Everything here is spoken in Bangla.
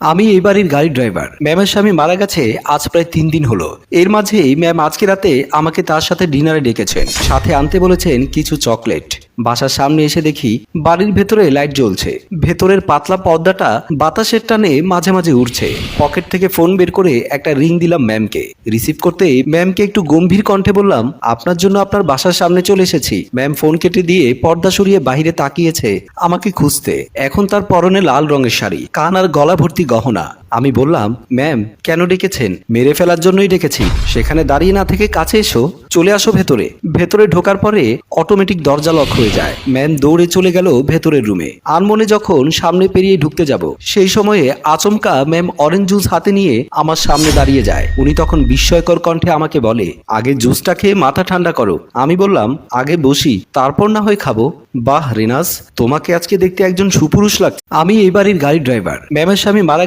আমি এই বাড়ির গাড়ি ড্রাইভার। ম্যামের স্বামী মারা গেছে আজ প্রায় 3 দিন হলো। এর মাঝেই ম্যাম আজকে রাতে আমাকে তার সাথে ডিনারে ডেকেছেন, সাথে আনতে বলেছেন কিছু চকলেট। বাসার সামনে এসে দেখি বাড়ির ভেতরে লাইট জ্বলছে, ভেতরের পাতলা পর্দাটা বাতাসের টানে মাঝে মাঝে উড়ছে। পকেট থেকে ফোন বের করে একটা রিং দিলাম ম্যামকে। রিসিভ করতেই ম্যামকে একটু গম্ভীর কণ্ঠে বললাম, আপনার জন্য আপনার বাসার সামনে চলে এসেছি। ম্যাম ফোন কেটে দিয়ে পর্দা সরিয়ে বাইরে তাকিয়েছে আমাকে খুঁজতে। এখন তার পরনে লাল রঙের শাড়ি, কান আর গলা ভর্তি গহনা। আমি বললাম, ম্যাম কেন ডেকেছেন? মেরে ফেলার জন্যই ডেকেছি। সেখানে দাঁড়িয়ে না থেকে কাছে এসো, চলে আসো ভেতরে। ভেতরে ঢোকার পরে অটোমেটিক দরজা লক হয়ে যায়। ম্যাম দৌড়ে চলে গেল ভেতরের রুমে। আনমনে যখন সামনে পেরিয়ে ঢুকতে যাব, সেই সময়ে আচমকা ম্যাম অরেঞ্জ জুস হাতে নিয়ে আমার সামনে দাঁড়িয়ে যায়। উনি তখন বিস্ময়কর কণ্ঠে আমাকে বলে, আগে জুসটা খেয়ে মাথা ঠান্ডা করো। আমি বললাম, আগে বসি, তারপর না হয় খাবো। বাহ রিনাজ, তোমাকে আজকে দেখতে একজন সুপুরুষ লাগছে। আমি এই বাড়ির গাড়ি ড্রাইভার। ম্যামের স্বামী মারা